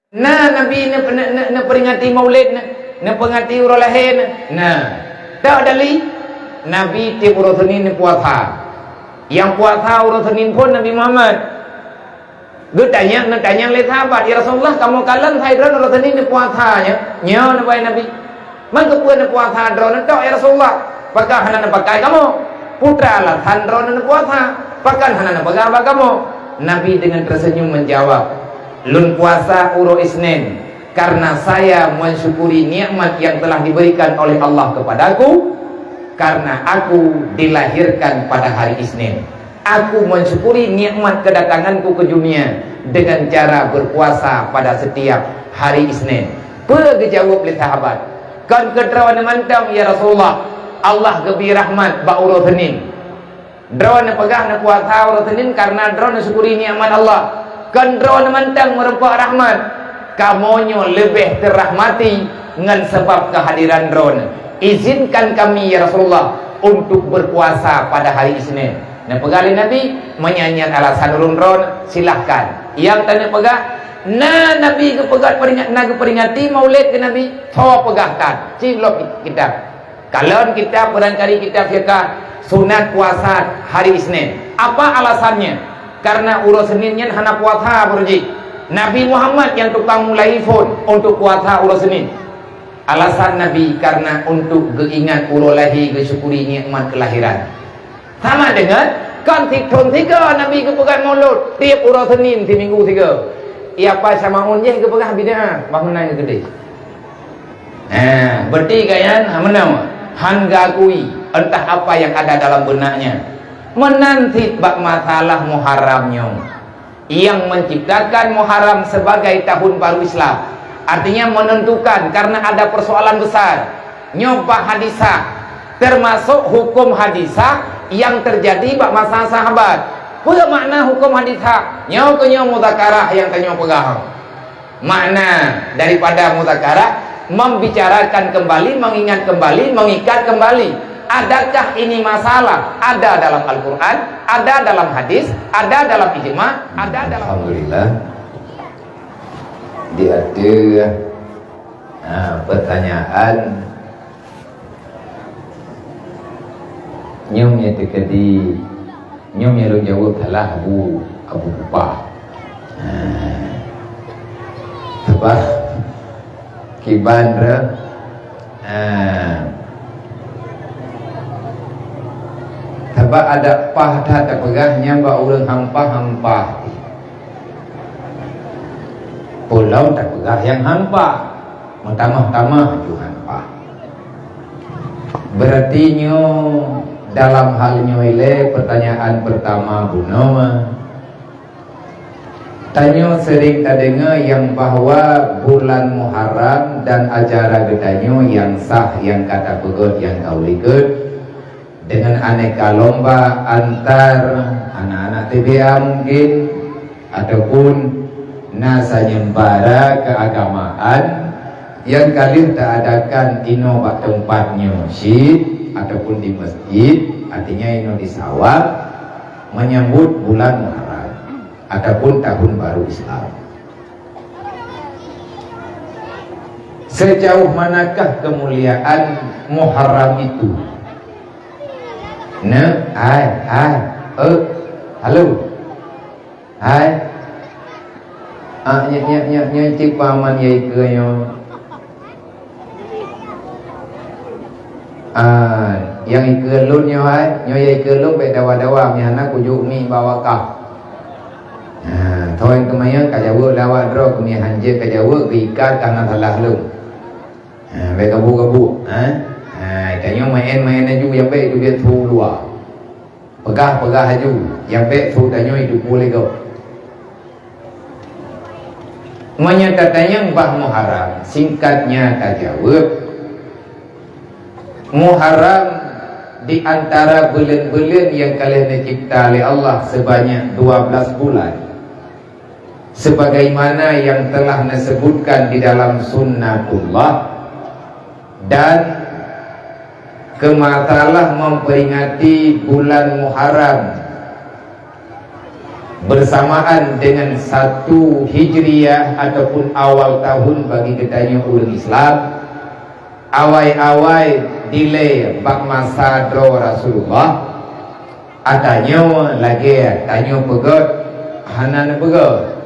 Nah, Nabi nak peringati maulid, nak peringati urang lahir. Nah, tak dali Nabi tiap urang Senin puasa. Yang puasa urang Senin pun Nabi Muhammad. Dia tanya oleh sahabat, ya Rasulullah, kamu kalan saya drone urang Senin puasanya. Nya Nabi. Man kepuan puasa drone tak ya Rasulullah. Pakah hana pakai kamu. Putra alasan drone puasa. Pakah hana pakai kamu. Nabi dengan tersenyum menjawab, lun puasa uro Isnin karena saya mensyukuri nikmat yang telah diberikan oleh Allah kepadaku, karena aku dilahirkan pada hari Isnin. Aku mensyukuri nikmat kedatanganku ke dunia dengan cara berpuasa pada setiap hari Isnin. Berjawab oleh sahabat, kan kedrawan mantap ya Rasulullah, Allah gebi rahmat ba uro Senin. Drawan pegah na puasa uro Senin karena drawan syukuri nikmat Allah. Kan drone mantang merempak rahmat, kamonyo lebih terrahmati dengan sebab kehadiran drone. Izinkan kami ya Rasulullah untuk berpuasa pada hari Isnin. Nah pegali Nabi menyanyian alasan urun drone, silahkan. Yang tanya pegah, nah Nabi kepegat peringati maulid ke Nabi, so pegahkan. Cilok kita. Kalau kita barangkali kita fikah sunat puasa hari Isnin. Apa alasannya? Karena urus Seninnya hana puasa berji. Nabi Muhammad yang tukang mulai phone untuk puasa urus Senin. Alasan Nabi karena untuk keingat urus lahir, kesyukuri nikmat kelahiran. Sama dengan kan tahun 3 Nabi kepegang maulud tiap urus Senin di minggu 3. Iapa sama unjeh kepegang bid'ah bangunan gede. Berarti kayan menang hanggakui entah apa yang ada dalam benaknya. Menanti bak masalah Muharramnya yang menciptakan Muharram sebagai tahun baru Islam, artinya menentukan karena ada persoalan besar nyoba hadisah, termasuk hukum hadisah yang terjadi bak masa sahabat. Apa makna hukum hadisah? Nyo mudzakarah yang tanyo pegang. Makna daripada mudzakarah membicarakan kembali, mengingat kembali, mengikat kembali. Adakah ini masalah? Ada dalam Al-Quran, ada dalam hadis, ada dalam ijma, ada dalam... Alhamdulillah. Dia ada pertanyaan nyomnya tekadi nyomnya lu jawab salah Abu Kupah. Sebab kibandra sebab ada pahda terpegahnya mbak ulang hampa pulau terpegah yang hampa pertama itu hampa berarti nyo dalam hal nyoile pertanyaan pertama bunoma tanyo sering terdengar yang bahwa bulan Muharram dan acara gedanyo yang sah yang kata pegot yang kau likut dengan aneka lomba antar anak-anak TBA mungkin ataupun nasanyembara keagamaan yang kalian tak adakan ino bak tempatnya masjid ataupun di masjid, artinya ino di sawah menyambut bulan Muharram ataupun tahun baru Islam. Sejauh manakah kemuliaan Muharram itu? Halo. Cik paman yai ke yo. Yang ike lun nyo yai ke lun be dawa-dawa mi hana kujuk mi bawa kah. Thoin kemaya kajawa lawa dro kemi hanje kajawa ikat karena salah lun. Be kabu-kabu, tanya main aju yang baik itu dia tu luar. Pegah aju yang baik tu tanya itu boleh kau. Menyatakannya bah Muharram, singkatnya tajawab. Muharram di antara bulan-bulan yang kalian dicipta oleh Allah sebanyak 12 bulan. Sebagaimana yang telah disebutkan di dalam sunnatullah dan kemasalah memperingati bulan Muharram bersamaan dengan 1 Hijriah ataupun awal tahun bagi ketanya ulang Islam, awai-awai delay bak masa dro Rasulullah atanya lagi tanya pegot hanan pegot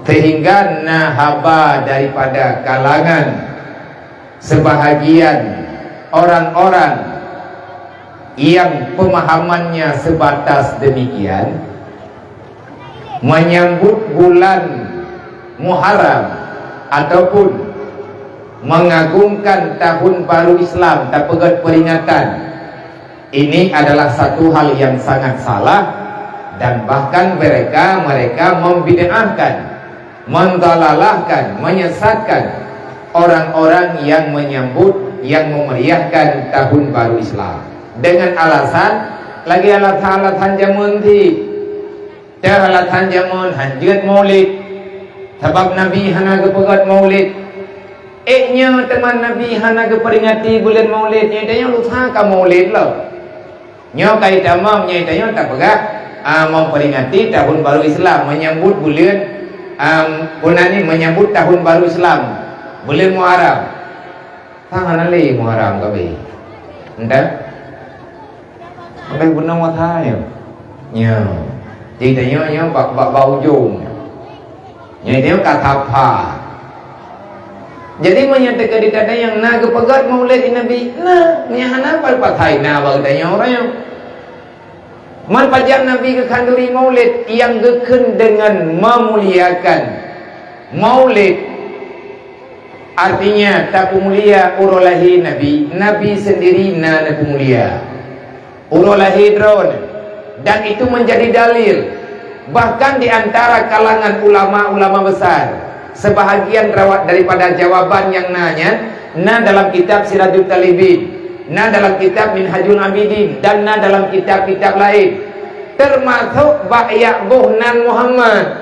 sehingga nahaba daripada kalangan sebahagian orang-orang yang pemahamannya sebatas demikian menyambut bulan Muharram ataupun mengagungkan tahun baru Islam tak pegat peringatan, ini adalah satu hal yang sangat salah, dan bahkan mereka membid'ahkan, mendalalahkan, menyesatkan orang-orang yang menyambut, yang memeriahkan tahun baru Islam dengan alasan lagi alat-alatan jamun ti alatan jamun hanjat maulid sebab Nabi hana kepegat maulid nya teman Nabi hana keperingati bulan maulid nya dia lusa ka maulid lo nya kai tamam nya dia tak pegat memperingati tahun baru Islam, menyambut bulan punani menyambut tahun baru Islam bulan Muharram tangan ali Muharram kabe ndak Sampai guna matanya. Ya. Ceritanya bak bau ujung. Ya dia kata apa? Jadi menyatakan dikata yang na kepegat maulid Nabi. Nah, ni hana pal patai na bagdanya orang yang man pajak Nabi ke kanduri maulid yang geken dengan memuliakan maulid. Artinya tak mulia urolahi Nabi. Nabi sendiri na mulia. Urolahi drone, dan itu menjadi dalil bahkan di antara kalangan ulama-ulama besar. Sebahagian daripada jawaban yang nanya dalam kitab Sirajul Talibin, dalam kitab Minhajul Abidin, dan dalam kitab-kitab lain, termasuk Ba'ya Buhnan Muhammad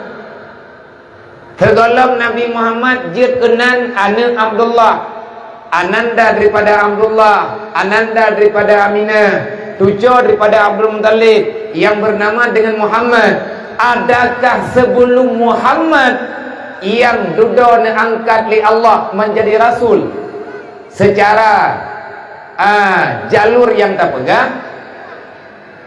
tergolong Nabi Muhammad jid kenan anak Abdullah, ananda daripada Abdullah, ananda daripada Aminah, tujuh daripada Abdul Muttalib yang bernama dengan Muhammad. Adakah sebelum Muhammad yang duda angkat li Allah menjadi rasul secara jalur yang tak pegang?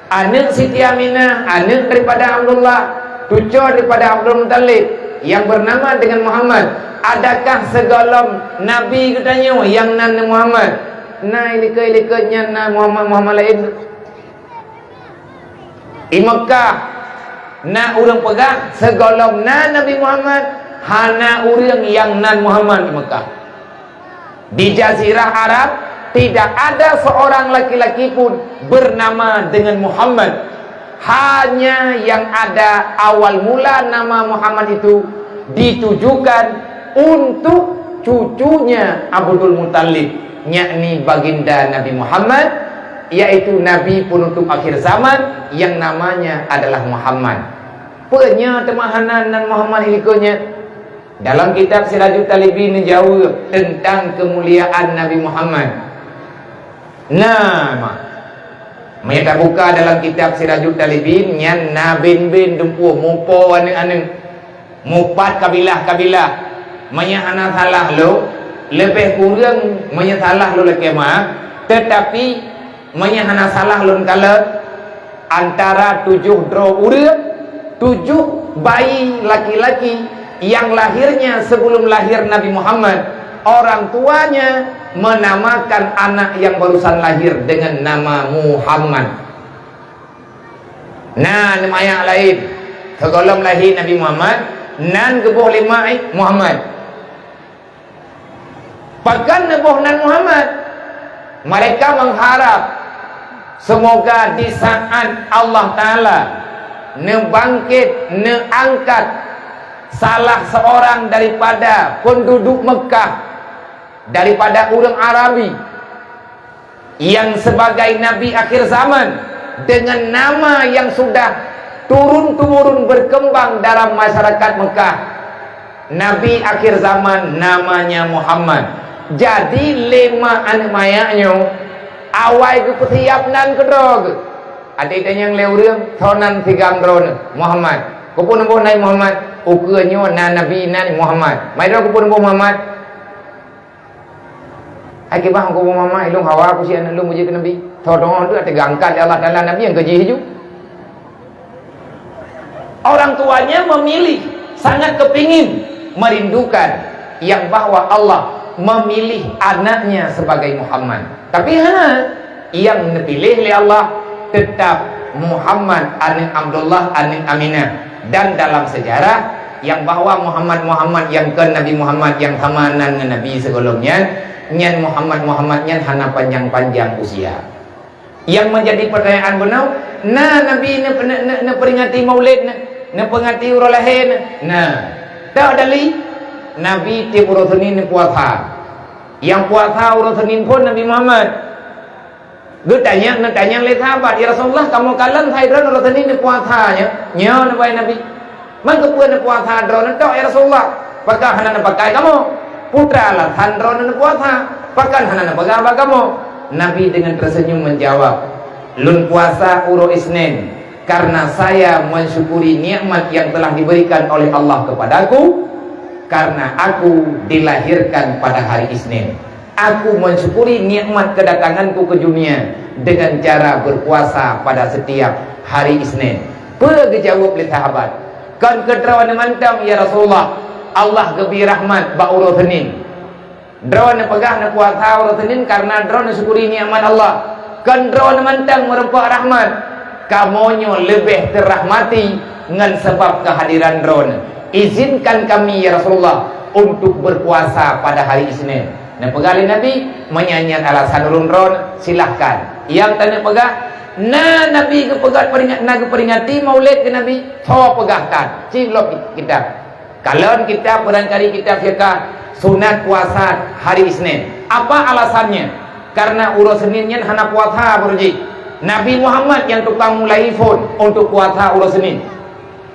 Anak Siti Aminah, anak daripada Abdullah, tujuh daripada Abdul Muttalib yang bernama dengan Muhammad. Adakah segala nabi katanya yang nama Muhammad? Nah ilika-ilikanya na Muhammad lain di Mekah na orang pegang segolong na Nabi Muhammad, hana orang yang nan Muhammad di Mekah. Di Jazirah Arab tidak ada seorang laki-laki pun bernama dengan Muhammad. Hanya yang ada awal mula nama Muhammad itu ditujukan untuk cucunya Abdul Muttalib, yakni baginda Nabi Muhammad, yaitu Nabi penutup akhir zaman yang namanya adalah Muhammad. Punya temahanan dan Muhammad ilikonya dalam kitab Sirajul Talibin jauh tentang kemuliaan Nabi Muhammad. Nah, mereka buka dalam kitab Sirajul Talibin yang nabin bin dumpu mupo ane mupat kabilah-kabilah menyahana salah lo lebih kurang menyalah lo lekemah, tetapi menyahana salah lo kala antara 7 dro urang, 7 bayi laki-laki yang lahirnya sebelum lahir Nabi Muhammad, orang tuanya menamakan anak yang barusan lahir dengan nama Muhammad. Nah, nama yang lain segolong lahir Nabi Muhammad nan gebuh lima Muhammad. Bahkan Nabi Muhammad, mereka mengharap semoga di saat Allah Ta'ala nebangkit, neangkat salah seorang daripada penduduk Mekah, daripada orang Arabi yang sebagai Nabi akhir zaman dengan nama yang sudah turun-temurun berkembang dalam masyarakat Mekah. Nabi akhir zaman namanya Muhammad. Jadi 5 anak mayaknya awal ke petiap nan kedog ada yang leureum thonan tigam drone Muhammad kupun bo nai Muhammad ukeunyo na nabi na Muhammad mai dro kupun bo Muhammad ai ke bang ko Muhammad ilung hawa ku si an lu muji ke nabi thodong tu ada gangkat Allah Taala nabi yang keji hiju. Orang tuanya memilih, sangat kepingin, merindukan yang bahwa Allah memilih anaknya sebagai Muhammad. Tapi yang dipilih oleh Allah tetap Muhammad anin Abdullah anin Aminah. Dan dalam sejarah yang bahwa Muhammad yang ke Nabi Muhammad yang tamanan Nabi sebelumnya, nyan Muhammad nyan hana panjang-panjang usia. Yang menjadi pertanyaan benar, Nabi na peringati maulid na pengati urang lahir tak dali Nabi ti urang Senin puasa yang puasa urang Senin pun Nabi Muhammad tanya oleh sahabat ya Rasulullah kamu kalan hairan urang Senin puasanya nya Nabi man kepuan puasa drone tak ya Rasulullah pakah hana pakai kamu putra lah drone puasa pakan hana pakai kamu. Nabi dengan tersenyum menjawab lun puasa uro Isnin karena saya mensyukuri nikmat yang telah diberikan oleh Allah kepadaku karena aku dilahirkan pada hari Isnin. Aku mensyukuri nikmat kedatanganku ke dunia dengan cara berpuasa pada setiap hari Isnin. Berjawab oleh sahabat, kan kedrawan mantam ya Rasulullah, Allah gebi rahmat ba uro Senin. Drawan pegah na puasa uro Senin karena drawan syukuri nikmat Allah. Kan drawan mantam merempak rahmat. Kamonyo lebih terrahmati dengan sebab kehadiran drone. Izinkan kami ya Rasulullah untuk berpuasa pada hari Isnin. Nah pegali Nabi menyanyikan alasan urun drone silahkan. Yang tanya pegah Nabi peringati maulid ke Nabi thaw pegahkan cilok kita. Kalau kita barangkali kita fikah sunat puasa hari Isnin. Apa alasannya? Karena urus Seninnya hana puasa berji. Nabi Muhammad yang tukang mulai phone untuk puasa urus Senin.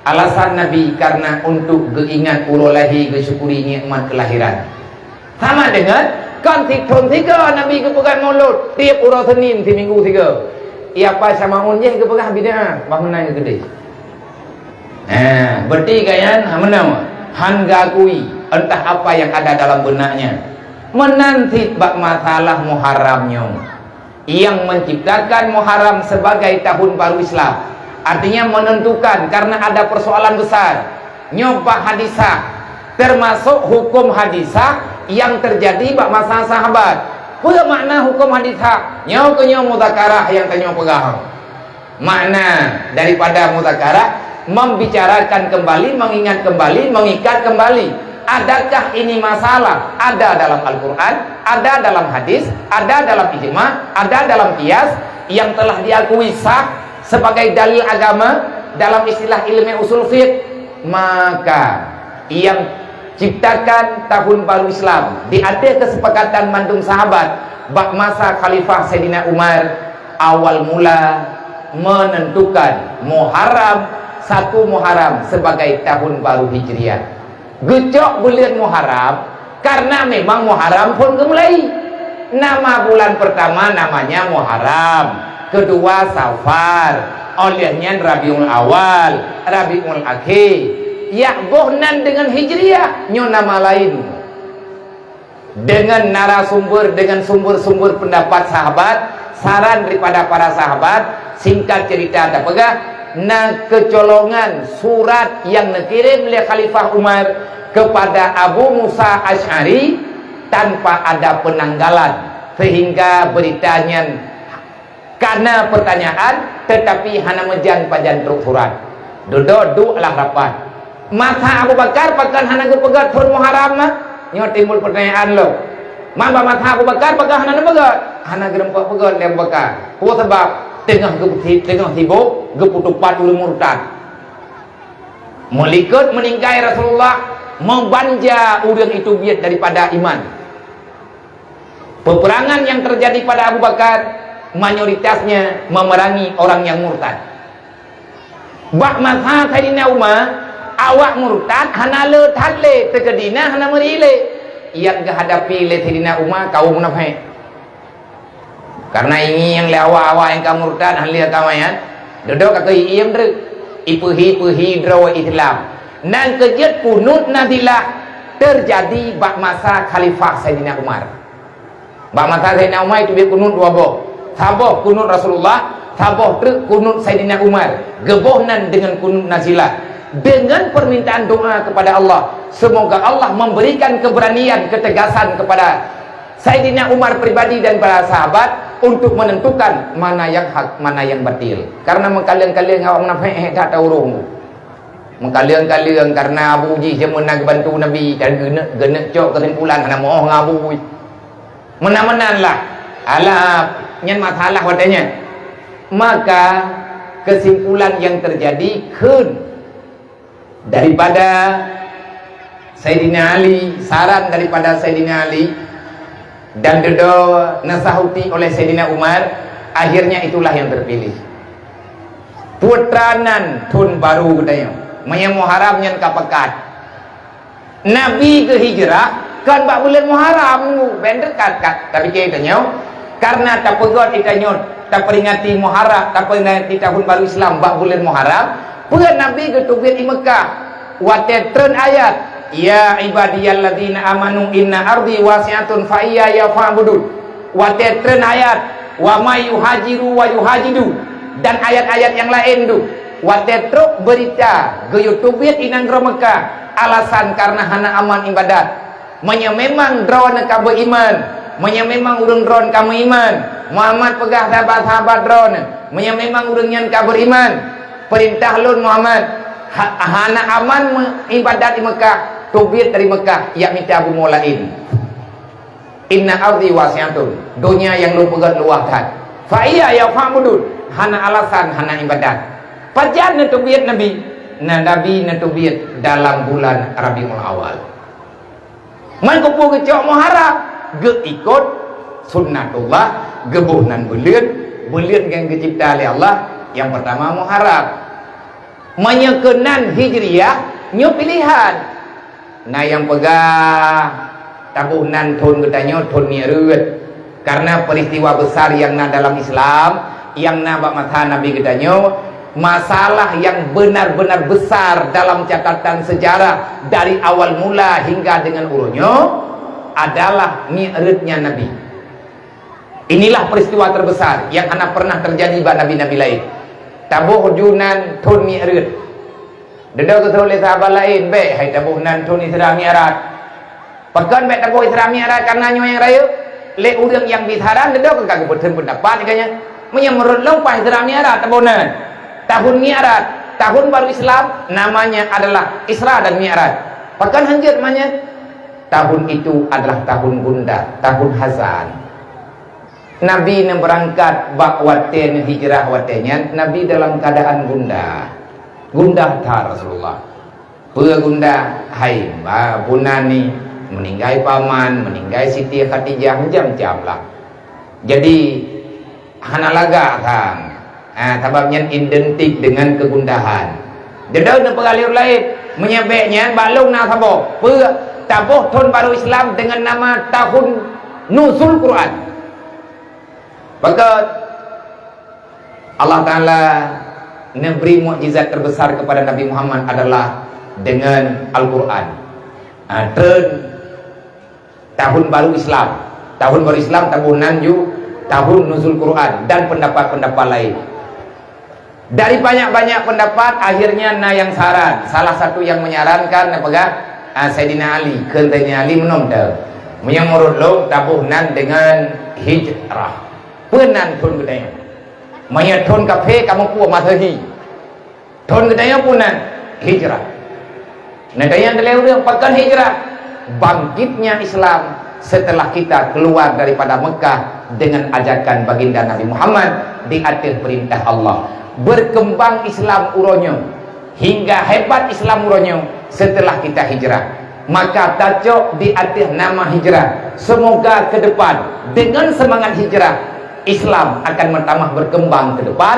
Alasan Nabi karena untuk keingat urolahi kesyukuri nikmat kelahiran. Sama dengan kan tikton tiga Nabi kepegang maulud tiap urus Senin di minggu tiga. Iapa sama unjeh kepegang bid'ah bangunan gede. Berarti kayan menang han gakui entah apa yang ada dalam benaknya. Menanti bak masalah Muharramnya. Yang menciptakan Muharram sebagai tahun baru Islam, artinya menentukan karena ada persoalan besar nyoba hadisah termasuk hukum hadisah yang terjadi bak masa sahabat. Apa makna hukum hadisah? Nyo mudzakarah yang tanyo pegang. Makna daripada mudzakarah membicarakan kembali, mengingat kembali, mengikat kembali. Adakah ini masalah? Ada dalam Al-Quran, ada dalam hadis, ada dalam ijma, ada dalam qiyas yang telah diakui sah sebagai dalil agama dalam istilah ilmu usul fiqh. Maka yang ciptakan tahun baru Islam diada kesepakatan mandung sahabat bak masa Khalifah Sayyidina Umar awal mula menentukan Muharram 1 Muharram sebagai tahun baru Hijriah. Gejok bulan Muharram karena memang Muharram pun mulai. Nama bulan pertama namanya Muharram, kedua Safar, olehnya Rabiul Awal, Rabiul Akhir. Ya bohnan dengan Hijriah nyo nama lain. Dengan narasumber, dengan sumber-sumber pendapat sahabat, saran daripada para sahabat, singkat cerita ada pegah kecolongan surat yang dikirim oleh Khalifah Umar kepada Abu Musa Asy'ari tanpa ada penanggalan sehingga beritanya karena pertanyaan tetapi hana mejan pajan truk surat duduk lah rapat mata Abu Bakar pakan hana gepegat pun Muharram nyo timbul pertanyaan lo mamba mata Abu Bakar pakan hana pegat hana gerempak pegat Abu Bakar ku sebab tengah sibuk geputupat ulu murtad melikut meningkai Rasulullah membanja urang itu biat daripada iman. Peperangan yang terjadi pada Abu Bakar mayoritasnya memerangi orang yang murtad. Bak masa Sayyidina Umar awak murtad hana le thalle tekedina hana merile yang hadapi le Sayyidina Umar kaum munafik. Karena ini yang awak-awak yang kamu murtad ahli kamayan duduk kata iem dru ipuhi draw Islam nan kejut kunut nadilah terjadi bak masa Khalifah Sayyidina Umar. Bak masa Sayyidina Umar itu dia kunut dua boh. Saboh kunut Rasulullah, saboh truk kunut Sayyidina Umar. Gebohnan dengan kunut nazilah. Dengan permintaan doa kepada Allah, semoga Allah memberikan keberanian, ketegasan kepada Sayyidina Umar pribadi dan para sahabat untuk menentukan mana yang hak, mana yang batil. Karena mengkalian-kalian awak menafik tak tahu urung. Mengkalian-kalian karena Abu Ji dia menang bantu Nabi dan genek cok kesimpulan karena moh ngabu. Menan-menanlah. Alah nyen masalah watanya. Maka kesimpulan yang terjadi daripada Sayyidina Ali, saran daripada Sayyidina Ali dan dedo nasahuti oleh Sayyidina Umar, akhirnya itulah yang terpilih. Putranan tun baru katanya. Maya Muharram nyen kapekat. Nabi ke hijrah kan bak bulan Muharram ben dekat tapi katanya karena tak pegot itanya tak peringati Muharram, tak peringati tahun baru Islam bak bulan Muharram, pun Nabi ke tubir di Mekah. Watetren ayat ya ibadiyalladzina amanu inna ardi wasi'atun fa iyaya fa'budun. Watetren ayat wa may yuhajiru wa yuhajidu dan ayat-ayat yang lain tu. Watetro berita ke YouTube inang dro Mekah alasan karena hana aman ibadat. Menya memang drone kamu iman, menya memang urang drone kamu iman. Muhammad pegah sahabat-sahabat drone, menya memang urang nyan kabur iman. Perintah lun Muhammad hana aman ibadat di Mekah, tubir dari Mekah ya minta Abu Mulain. Inna ardi wasi'atun, dunia yang lu pegat luahkan. Fa iya ya fa'budun, hana alasan hana ibadat. Pajan netubiyat Nabi. Nah Nabi netubiyat dalam bulan Rabiul Awal. Man kupu kecok Muharram, ge ikut sunnatullah, gebuhnan bulan yang dicipta oleh Allah. Yang pertama Muharram. Menyekenan Hijriyah nyu pilihan. Nah yang pegah tabuhnan tun katanya tun mirut. Karena peristiwa besar yang dalam Islam, yang bak mata Nabi katanya masalah yang benar-benar besar dalam catatan sejarah dari awal mula hingga dengan urunnya adalah mi'rajnya Nabi. Inilah peristiwa terbesar yang anak pernah terjadi pada nabi-nabi lain. Tabuh junan tun mi'raj. Dedah kata oleh sahabat lain, baik hai tabuhnan tun Isra Mi'raj. Pekan baik tabuh Isra Mi'raj karena nyo yang raya le urang yang bisaran dedah kagak betul pendapat katanya. Menyemurut lompat Isra Mi'raj tabuhnan. Tahun Mi'raj, tahun baru Islam namanya adalah Isra dan Mi'raj. Bahkan hanjir namanya. Tahun itu adalah tahun gundah, tahun hazan. Nabi yang berangkat bak waten hijrah watenya, Nabi dalam keadaan gundah. Gundah ta Rasulullah. Pura gundah, hai mbak punani meninggai paman, meninggai Siti Khadijah jam-jam lah. Jadi hanalaga kang. Sebabnya identik dengan kegundahan. Dedah dan pengalir lain menyebeknya balung na sabo. Tabuh tahun baru Islam dengan nama tahun nuzul Quran. Maka Allah Ta'ala memberi mukjizat terbesar kepada Nabi Muhammad adalah dengan Al-Quran. Tahun baru Islam. Tahun baru Islam tahunan tahun nuzul Quran dan pendapat-pendapat lain. Dari banyak-banyak pendapat akhirnya yang saran. Salah satu yang menyarankan Sayyidina Ali, Sayyidina Ali menomda menyamurut lo tabuhnan dengan hijrah. Penan tun gedanya. Maya tun kafe kamu puas masahi. Tun gedanya punan hijrah. Nah yang terlalu pakai hijrah. Bangkitnya Islam setelah kita keluar daripada Mekah dengan ajakan baginda Nabi Muhammad di atas perintah Allah. Berkembang Islam uronyo hingga hebat Islam uronyo setelah kita hijrah. Maka tajuk di atas nama hijrah. Semoga ke depan dengan semangat hijrah Islam akan bertambah berkembang ke depan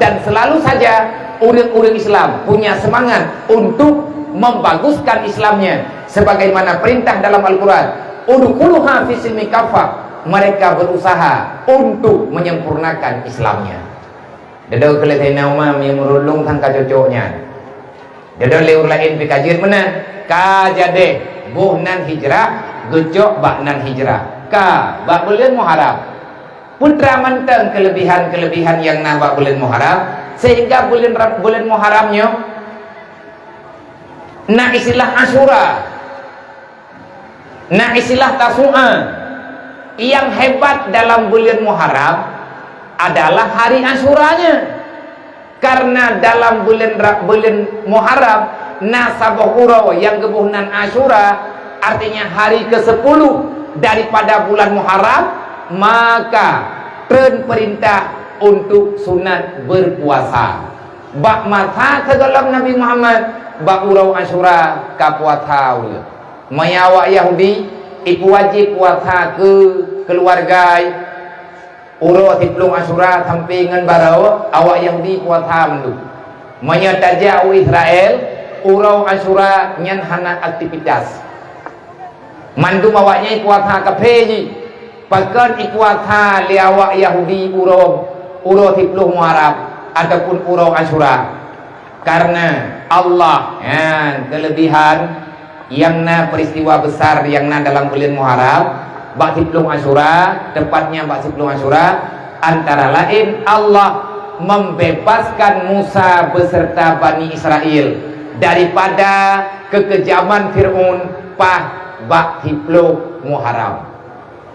dan selalu saja orang-orang Islam punya semangat untuk membaguskan Islamnya sebagaimana perintah dalam Al-Quran. Udkhuluha fi silmi kafah. Mereka berusaha untuk menyempurnakan Islamnya. Dada keletena umam yang merulung tang kacocoknya. Dada leur lain pikajir mana? Kajade buhnan hijrah, gejok baknan hijrah. Ka bak bulan Muharram. Putra manteng kelebihan-kelebihan yang nabak bulan Muharram, sehingga bulan Muharramnya na istilah Asyura, na istilah Tasu'a. Yang hebat dalam bulan Muharram adalah hari Asyuranya, karena dalam bulan Muharram nasabah uraw yang gebuhnan Asyura, artinya hari ke-10 daripada bulan Muharram, maka tren perintah untuk sunat berpuasa. Bak mata ke dalam Nabi Muhammad bak uraw Asyura ka puasa ulah. Mayawak Yahudi ipu wajib puasa ke keluarga uro tiplung Asyura sampingan barau awak Yahudi puasa mendu. Menyataja Israel uro Asyura nyan hana aktivitas. Mandu awaknya puasa kapeji. Pakan puasa li awak Yahudi uro tiplung Muharram ataupun uro Asyura. Karena Allah kelebihan yang na peristiwa besar yang na dalam bulan Muharram bak tiplung Asyura, tepatnya bak tiplung Asyura, antara lain Allah membebaskan Musa beserta Bani Israel daripada kekejaman Fir'aun bak tiplung Muharram.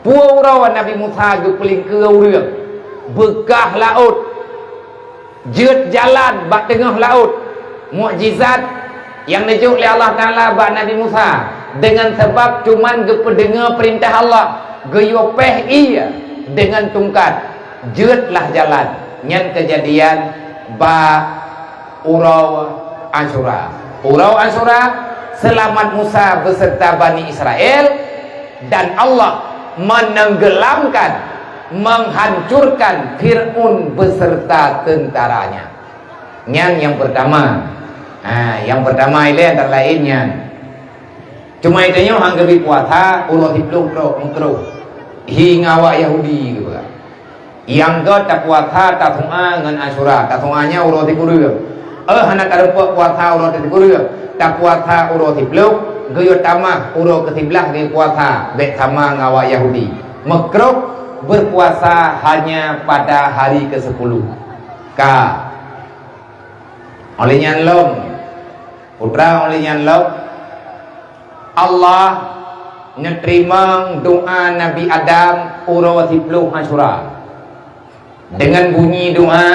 Puaurawan Nabi Musa gepeling ke urang bekah laut, jeut jalan bak tengah laut, mukjizat yang dijuk oleh Allah Ta'ala bak Nabi Musa dengan sebab cuman gepedengar perintah Allah, geyopeh iya dengan tungkat, jeutlah jalan. Nyan kejadian ba urau Asyura. Urau Asyura selamat Musa beserta Bani Israel, dan Allah menenggelamkan, menghancurkan Fir'aun beserta tentaranya. Nyan yang pertama. Yang pertama ini antara lainnya cuma itu yang hanggabi puasa ulah hiplung pro hingga awak Yahudi juga. Yang ke tak puasa tak sunga dengan Asyura, tak sunganya ulah tikurung. Anak karepok puasa ulah tikurung, tak puasa ulah hiplung geyot tamah ulah ketiblah di puasa bek sama ngawak Yahudi. Makruh berpuasa hanya pada hari ke-10. Olehnya lom putra olehnya lom Allah menerima doa Nabi Adam uro tiplung Asyura dengan bunyi doa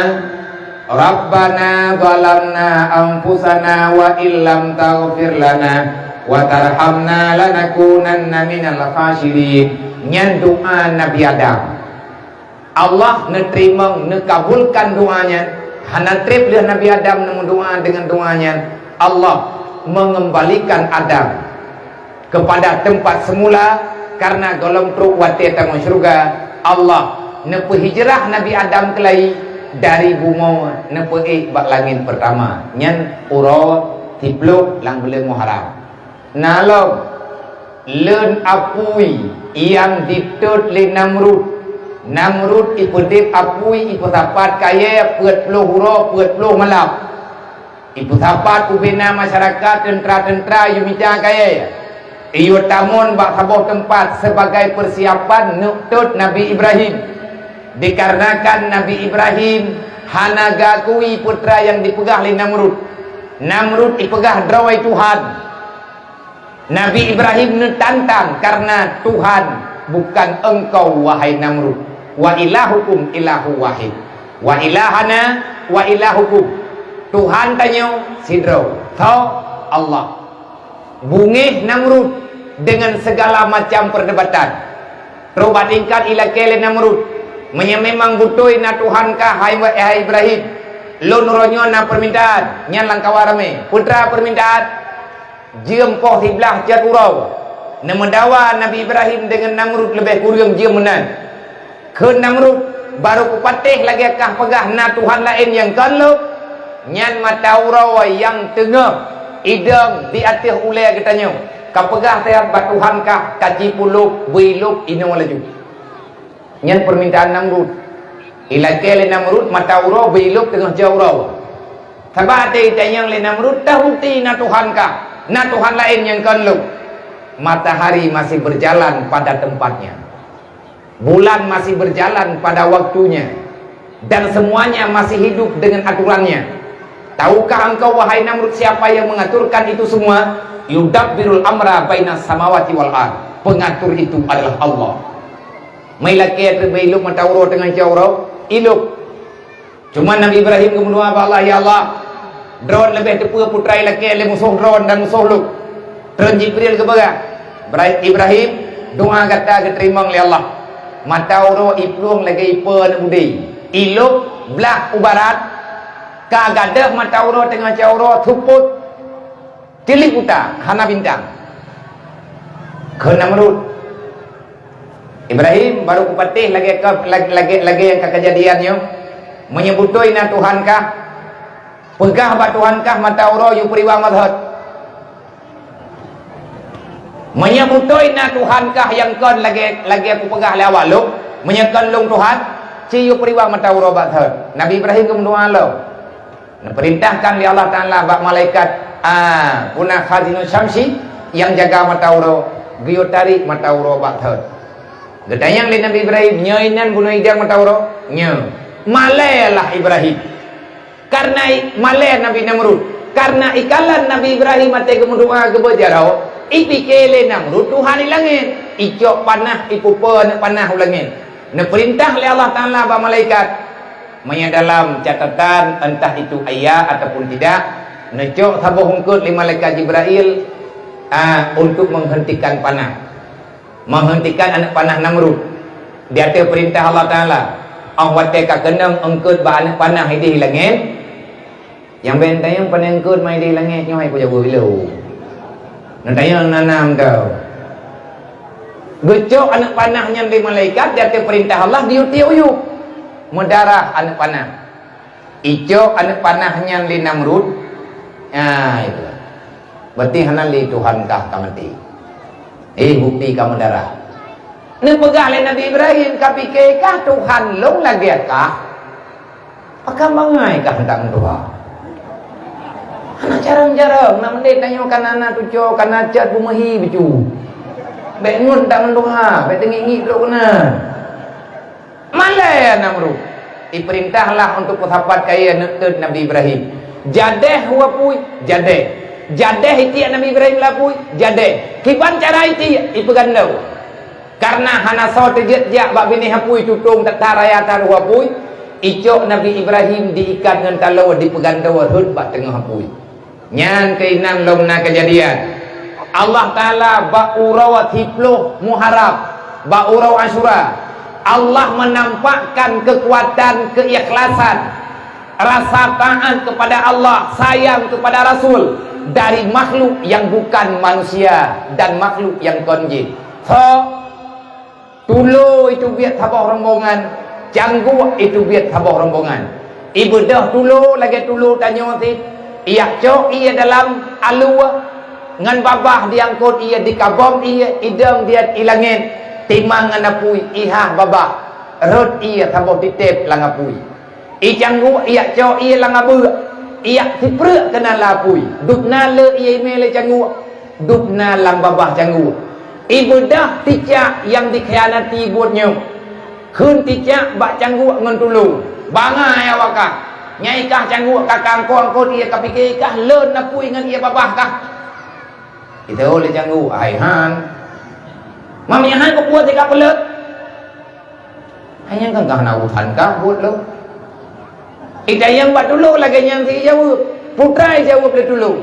Rabbana zalamna anfusana wa illam taghfir lana wa tarhamna lanakunanna minal khasirin. Nyan doa Nabi Adam Allah menerima, nekabulkan doanya. Hana trip dia Nabi Adam nemu doa dengan doanya, Allah mengembalikan Adam kepada tempat semula karena golong truk wate tamu syurga. Allah nepu hijrah Nabi Adam kelai dari bumi nepu bak langit pertama nyan uro tipluk lang bulan Muharram. Nalong len apui yang ditut le Namrud ipedip apui ipu tapat kaya peut puluh huro peut puluh malap ipu tapat ubina masyarakat tentra-tentra yumita kaya iyo tamun bak saboh tempat sebagai persiapan nuktut Nabi Ibrahim. Dikarenakan Nabi Ibrahim hanaga kui putra yang dipegah oleh Namrud ipegah drawai Tuhan. Nabi Ibrahim netantang karena Tuhan bukan engkau wahai Namrud. Wa ilahukum ilahu wahid wa ilahana wa ilahukum. Tuhan tanya sidro tau Allah. Bungih Namrud dengan segala macam perdebatan. Robat ingkat ila kele Namrud memang butoi na Tuhan kah hai Ibrahim. Lo nuronyo na permintaan nyan langkawarame putra permintaan jempoh tiblah jadurau. Nemendawa Nabi Ibrahim dengan Namrud lebih kurang dia menan. Ke Namrud baru kupatih lagi kah pegah na Tuhan lain yang kalau nyan mata urawa yang tengah idam di atas ulai katanya kapegah saya bat Tuhan kah kaji puluk biluk ino laju. Nyan permintaan Namrud Ilake le Namrud mata uro biluk tengah jauh. Sabate tayang le Namrud dah bukti na Tuhan kah? Na Tuhan lain yang kan lu. Matahari masih berjalan pada tempatnya. Bulan masih berjalan pada waktunya. Dan semuanya masih hidup dengan aturannya. Tahukah engkau wahai Namrud siapa yang mengaturkan itu semua? Yudabbirul amra bainas samawati wal ard. Pengatur itu adalah Allah. Mailake terbailuk mata uro dengan jauh. Iluk. Cuma Nabi Ibrahim kemudian apa Allah, ya Allah, drone lebih tepuk putrai laki le musuh drone dan musuh luk. Drone Jibril ke baga. Ibrahim doa kata keterima oleh Allah. Mata uro iplung lagi ipa nak budi. Iluk belah ubarat. Ka gadah mata uro tengah cauro thuput. Tilip uta hana bintang. Ke Namrud. Ibrahim baru kupatih lagi yang kejadiannya menyebutoi na Tuhan kah pegah ba Tuhan kah mata uro yu periwa madhat menyebutoi na Tuhan kah yang kon lagi aku pegah le awal lu menyekan lung Tuhan ci yu periwa mata uro madhat. Nabi Ibrahim kemudian lo perintahkan li Allah Taala ba malaikat kuna khazinul syamsi yang jaga mata uro giyo tarik mata uro madhat. Gedayang li Nabi Ibrahim nyainan bunuh idang matawro nya malelah Ibrahim karena maleh Nabi Namrud karena ikalan Nabi Ibrahim ate kemudoa kebejarau ipikele Namrud Tuhan langit icok panah ipupa panah ulangit ne perintah oleh Allah Taala ba malaikat maya dalam catatan entah itu ayat ataupun tidak necok sabuh hungkut li malaikat Jibril untuk menghentikan panah, menghentikan anak panah Namrud. Dia ada perintah Allah Ta'ala, awate ka kenang engkut ba anak panah di langit. Yang bentayang panah engkut mai di langit nyoi ko jago bilo. Nantayang nanam tau. Gecok anak panahnya di malaikat, dia ada perintah Allah diuti-uyuk. Mudarah anak panah. Icok anak panahnya di Namrud. Itu. Berarti hana li Tuhan kah kamati. Bukti kamu darah. Ni pegah le Nabi Ibrahim kapike kah Tuhan long lagi kah? Apakah mangai kah tentang Tuhan? Anak jarang-jarang nak mendet tanya kanana tujo kana cat bumahi becu. Bengun tak mendoha, bet tengi lo kena. Malaya Namrud. Diperintahlah untuk kusapat kaya nekut Nabi Ibrahim. Jadeh huwa pui, jadeh. Jadeh iti Nabi Ibrahim lapui, jadeh. Kiban cara iti ipegandau. Karena hana saw terjejak bak bini hapui tutung tak taraya taru hapui. Icok Nabi Ibrahim diikat dengan talau dipegandau hud bak tengah hapui. Nyan keinan lomna kejadian. Allah Ta'ala bak urau hipluh muharab, bak urau Asyura. Allah menampakkan kekuatan keikhlasan, rasa taat kepada Allah, sayang kepada Rasul dari makhluk yang bukan manusia dan makhluk yang konjin. So, tulu itu biar tabah rombongan, janggu itu biar tabah rombongan. Ibadah tulu lagi tulu tanya ti, iya cok iya dalam alua ngan babah diangkut iya di kabom iya idang dia ilangin timang nganapui ihah babah rod iya tabah titip langapui. I janggu iya cok iya langabu. Ia tiprek kena lapui dupna le ia mele canggu dupna lang babah canggu ibadah ticak yang dikhianati buatnya kun ticak bak canggu ngan tulu bangai awakah nyai kah canggu kakang kau dia kapike kah len napui ngan ia babah kah itu oleh canggu aihan mamanya han ko buat dekat pelet hanya kan kah nautan kah buat lo. Ida yang buat dulu lagi yang si jawab putra jawab dulu.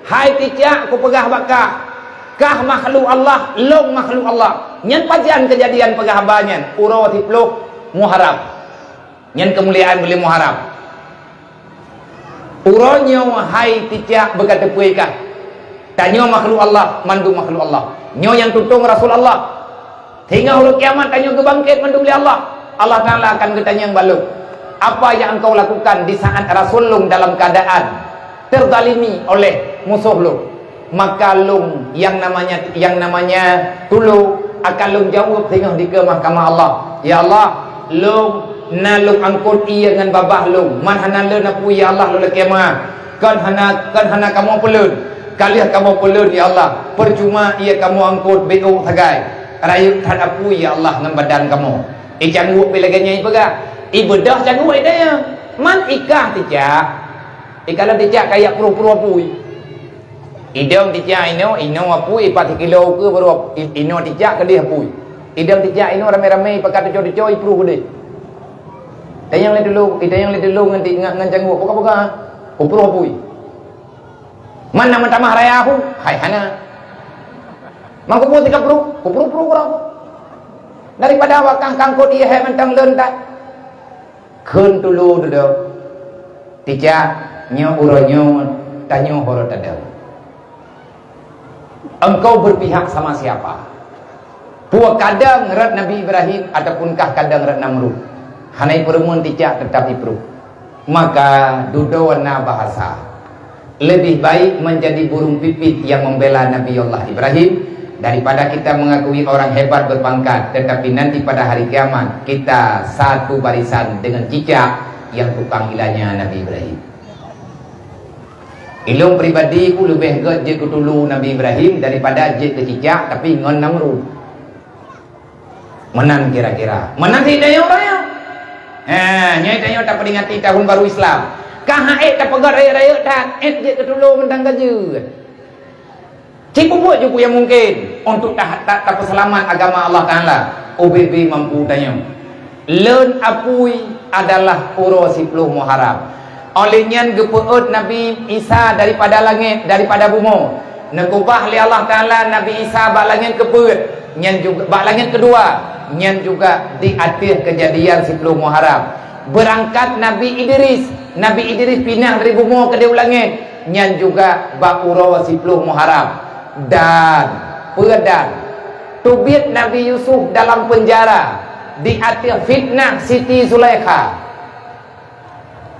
Hai ticak ku pegah bakah kah makhluk Allah long makhluk Allah nyen pajian kejadian pegah banyan urau tipluk muharram nyen kemuliaan beli muharram uronyo hai ticak berkata puikah tanyo makhluk Allah mandu makhluk Allah nyo yang tutung Rasul Allah hingga hulu kiamat tanyo ke bangkit mandu beli Allah. Allah Ta'ala akan bertanya yang balu, apa yang engkau lakukan di saat Rasulullah dalam keadaan terzalimi oleh musuh lu? Maka lung yang namanya tulu akan lung jawab tengah di ke mahkamah Allah. Ya Allah, lung nalung angkut ia dengan babah lu man hana le na pu ya Allah lu kiamat kan hana kamu pelun kaliah kamu pelun ya Allah percuma ia kamu angkut beu tagai rayu tan apu ya Allah dengan badan kamu jangan pelaganya ibaga ibadah jangan dia man ikah tijak ikala tijak kayak puru-puru apui idang tijak ino apui 4 kilo ke baru ino tijak ke dia apui idang tijak ino rame-rame pakai coy-coy puru gede yang dulu nganti ngan janggu poka-poka puru apui mana tamah raya aku hai hana mang kupu 30 puru berapa daripada wakang kangkut ia hai mentang lentak keun tulu tijak nyo uronyo tanyo horo tadau engkau berpihak sama siapa puak kadang rat Nabi Ibrahim ataupun kadang rat Namrud hanai perumun tijak tetapi peruh maka dudawana bahasa lebih baik menjadi burung pipit yang membela Nabi Allah Ibrahim daripada kita mengakui orang hebat berpangkat tetapi nanti pada hari kiamat kita satu barisan dengan cicak yang tukang ilahnya Nabi Ibrahim. Ilmu pribadi ku lebih ke je kutulu Nabi Ibrahim daripada je ke cicak tapi ngon Namrud. Menan kira-kira. Menan tidak orang. Nyai tanya tak peringati tahun baru Islam. Kah tak pegat raya-raya tak je kutulu mentang gaje. Cikgu buat juga yang mungkin untuk tak perselamat agama Allah Ta'ala. OBB mampu tanya. Len apui adalah puro 10 Muharram. Olehnya gepeut Nabi Isa daripada langit, daripada bumi. Nekubah li Allah Ta'ala Nabi Isa bak langit kepeut. Nyan juga bak langit kedua. Nyan juga di akhir kejadian 10 Muharram. Berangkat Nabi Idris. Nabi Idris pindah dari bumi ke dia langit. Nyan juga bak puro 10 Muharram. Dan pedan tubit Nabi Yusuf dalam penjara di akhir fitnah Siti Zulaikha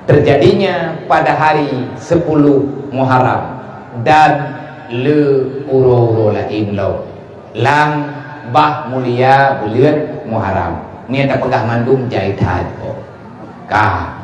terjadinya pada hari 10 Muharram dan le uro lain lo lang bah mulia belian Muharram ni tak pegah mandum jaitan kah